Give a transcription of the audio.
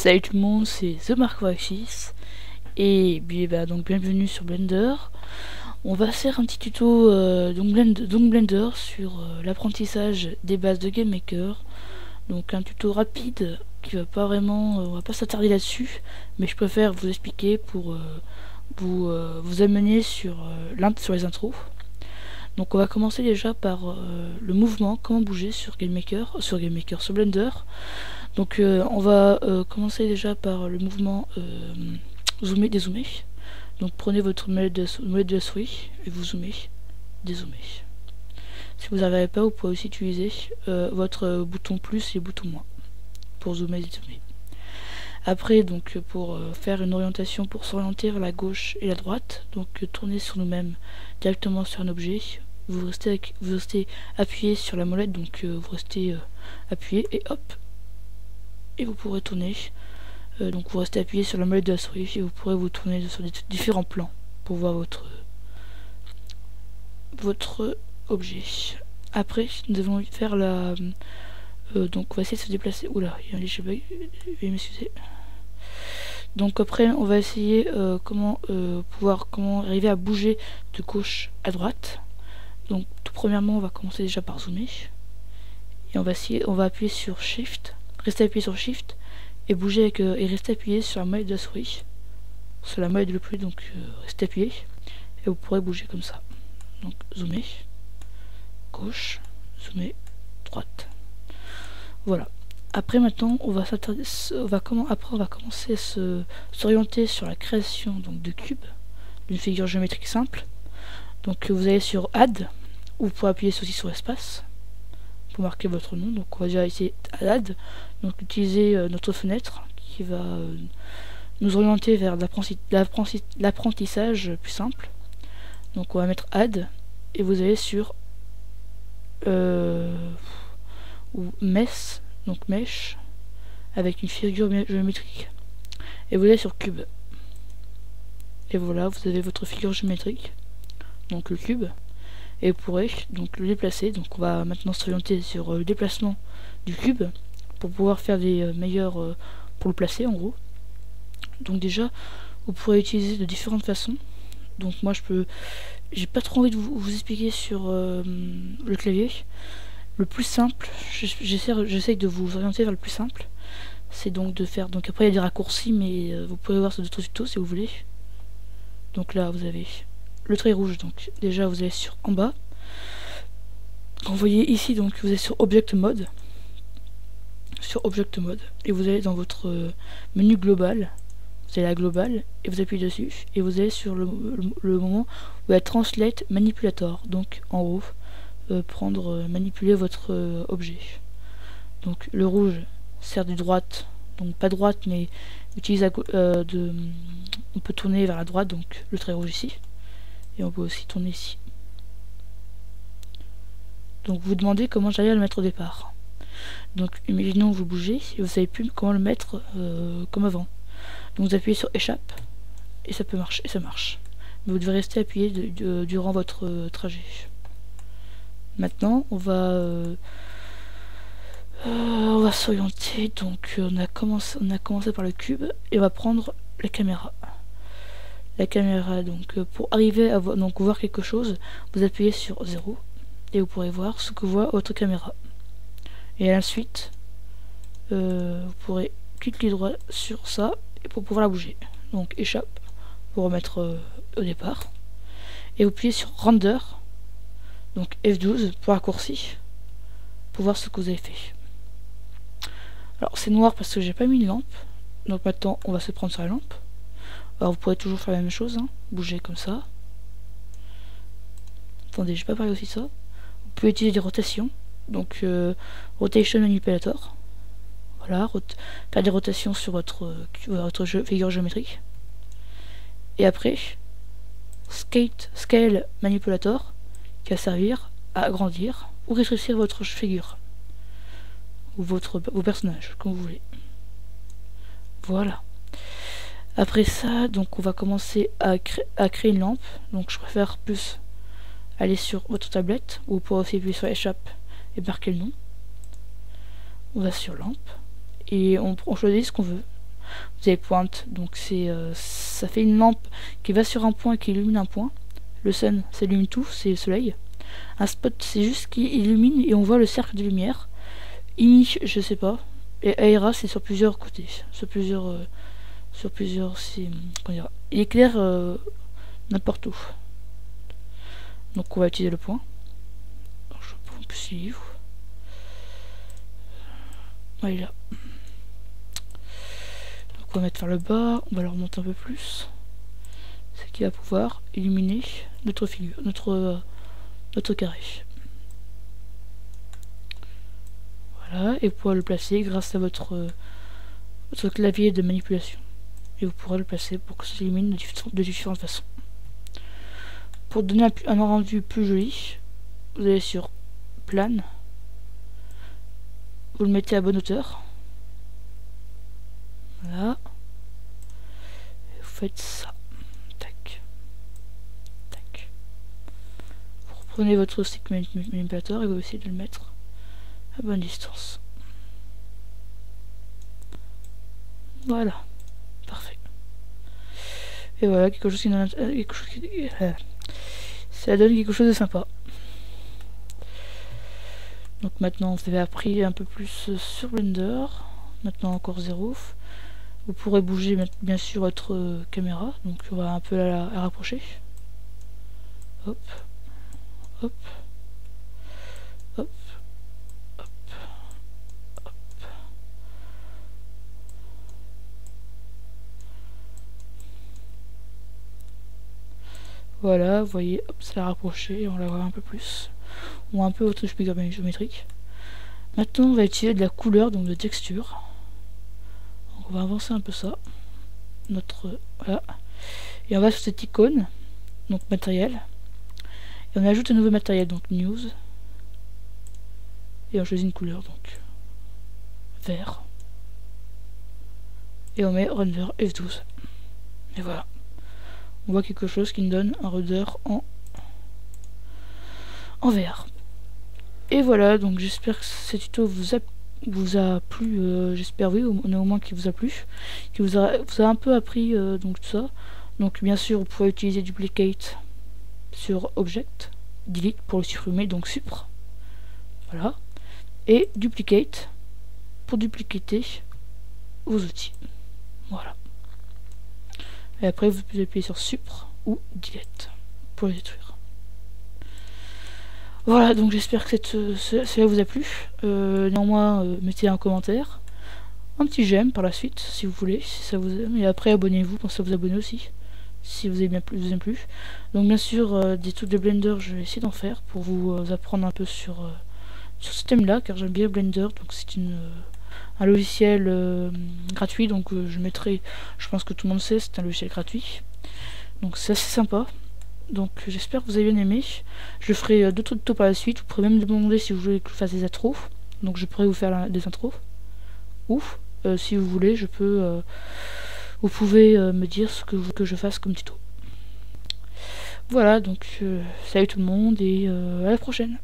Salut tout le monde, c'est TheMarcoAxis et donc bienvenue sur Blender. On va faire un petit tuto Blender sur l'apprentissage des bases de GameMaker. Donc un tuto rapide qui va pas vraiment, on va pas s'attarder là-dessus, mais je préfère vous expliquer pour vous amener sur les intros. Donc on va commencer déjà par le mouvement, comment bouger sur sur Blender. Donc on va commencer déjà par le mouvement zoomer, dézoomer. Donc prenez votre molette de la souris et vous zoomez, dézoomez. Si vous n'arrivez pas, vous pouvez aussi utiliser votre bouton plus et bouton moins pour zoomer et dézoomer. Après, donc pour faire une orientation, pour s'orienter vers la gauche et la droite, donc tourner sur nous-mêmes directement sur un objet, vous restez appuyé sur la molette, donc vous restez appuyé et hop, et vous pourrez tourner. Donc vous restez appuyé sur la molette de la souris et vous pourrez vous tourner sur différents plans pour voir votre objet. Après, nous allons faire la donc on va essayer de se déplacer. Oula, il y a un léger bug, veuillez m'excuser. Donc après on va essayer comment arriver à bouger de gauche à droite. Donc tout premièrement on va commencer déjà par zoomer et on va appuyer sur Shift, rester appuyé sur Shift et bouger et rester appuyé sur la molette de la souris, sur la molette de plus, donc restez appuyé et vous pourrez bouger comme ça. Donc zoomer gauche, zoomer droite. Voilà. Après maintenant on va commencer à s'orienter sur la création donc de cubes, d'une figure géométrique simple. Donc vous allez sur Add, ou vous pouvez appuyer aussi sur Espace pour marquer votre nom. Donc on va déjà essayer Add, donc utiliser notre fenêtre qui va nous orienter vers l'apprentissage plus simple. Donc on va mettre Add et vous allez sur Mesh, donc Mesh avec une figure géométrique et vous allez sur Cube et voilà, vous avez votre figure géométrique, donc le cube, et vous pourrez donc le déplacer. Donc on va maintenant s'orienter sur le déplacement du cube pour pouvoir faire des meilleurs pour le placer en gros. Donc déjà vous pourrez utiliser de différentes façons. Donc moi j'ai pas trop envie de vous expliquer sur le clavier. Le plus simple, j'essaye de vous orienter vers le plus simple, c'est donc de faire, donc après il y a des raccourcis, mais vous pouvez voir sur d'autres tutos si vous voulez. Donc là vous avez le trait rouge, donc déjà vous allez sur en bas. Quand vous voyez ici, donc vous êtes sur Object Mode, et vous allez dans votre menu global, vous allez à global et vous appuyez dessus et vous allez sur le moment où il y a Translate Manipulator, donc en haut manipuler votre objet. Donc le rouge sert de droite, donc pas droite mais utilise on peut tourner vers la droite, donc le trait rouge ici, et on peut aussi tourner ici. Donc vous demandez comment j'allais le mettre au départ. Donc imaginons que vous bougez et vous savez plus comment le mettre comme avant. Donc vous appuyez sur échappe et ça peut marcher, et ça marche. Mais vous devez rester appuyé durant votre trajet. Maintenant on va s'orienter. Donc on a commencé par le cube et on va prendre la caméra. Donc pour arriver à voir quelque chose, vous appuyez sur 0 et vous pourrez voir ce que voit votre caméra. Et à la suite, vous pourrez cliquer droit sur ça et pour pouvoir la bouger. Donc échappe pour remettre au départ. Et vous appuyez sur Render, donc F12 pour raccourci, pour voir ce que vous avez fait. Alors c'est noir parce que j'ai pas mis une lampe. Donc maintenant on va se prendre sur la lampe. Alors vous pourrez toujours faire la même chose, hein, bouger comme ça. Attendez, j'ai pas parlé aussi de ça. Vous pouvez utiliser des rotations, donc Rotation Manipulator. Voilà, faire des rotations sur votre figure géométrique. Et après, Scale Manipulator, qui va servir à agrandir ou rétrécir votre figure ou vos personnages, comme vous voulez. Voilà. Après ça, donc on va commencer à créer une lampe. Donc je préfère plus aller sur votre tablette, ou vous pourrez aussi appuyer sur échappe et marquer le nom. On va sur lampe et on choisit ce qu'on veut. vous avez pointe, donc c'est ça fait une lampe qui va sur un point qui illumine un point. Le sun, ça illumine tout, c'est le soleil. Un spot, c'est juste qui illumine et on voit le cercle de lumière. Imi, je sais pas. Et Aira, c'est sur plusieurs côtés, sur plusieurs, c'est, comment dire, il éclaire n'importe où. Donc on va utiliser le point. Alors, je sais pas en plus il est où. Ouais, il est là. Donc on va mettre vers le bas, on va le remonter un peu plus. C'est qui va pouvoir illuminer notre figure, notre carré. Voilà, et vous pourrez le placer grâce à votre clavier de manipulation. Et vous pourrez le placer pour que ça s'illumine de différentes façons. Pour donner un rendu plus joli, vous allez sur plane, vous le mettez à bonne hauteur. Voilà. Et vous faites ça. Tac. Tac. Vous reprenez votre stick manipulateur et vous essayez de le mettre à bonne distance. Voilà. Parfait. Et voilà, quelque chose qui donne ça donne quelque chose de sympa. Donc maintenant vous avez appris un peu plus sur Blender. Maintenant encore 0. Vous pourrez bouger bien sûr votre caméra. Donc on va un peu la rapprocher. Hop. Hop. Hop. Hop. Hop. Voilà, vous voyez, hop, ça l'a rapproché, on la voit un peu plus. Ou un peu votre figure géométrique. Maintenant, on va utiliser de la couleur, donc de texture. Donc, on va avancer un peu ça. Voilà. Et on va sur cette icône, donc matériel. Et on ajoute un nouveau matériel, donc news. Et on choisit une couleur, donc vert. Et on met render F12. Et voilà. On voit quelque chose qui nous donne un render en VR. Et voilà, donc j'espère que ce tuto vous a plu, j'espère oui, au moins qu'il vous a plu, qu'il vous a un peu appris donc tout ça. Donc bien sûr vous pouvez utiliser duplicate sur object, delete pour le supprimer, donc supr, voilà, et duplicate pour dupliquer vos outils, voilà. Et après vous pouvez appuyer sur supr ou delete pour les détruire. Voilà, donc j'espère que cela vous a plu. Néanmoins, mettez un commentaire, un petit j'aime par la suite si vous voulez, si ça vous aime, et après abonnez-vous, pensez à vous abonner aussi si vous avez bien plu. Donc bien sûr, des trucs de Blender, je vais essayer d'en faire pour vous apprendre un peu sur ce thème-là, car j'aime bien Blender, donc c'est un logiciel gratuit, donc je pense que tout le monde sait, c'est un logiciel gratuit, donc c'est assez sympa. Donc j'espère que vous avez bien aimé. Je ferai d'autres tutos par la suite. Vous pourrez même me demander si vous voulez que je fasse des intros. Donc je pourrais vous faire des intros. Ou si vous voulez, vous pouvez me dire ce que vous voulez que je fasse comme tuto. Voilà, donc salut tout le monde et à la prochaine.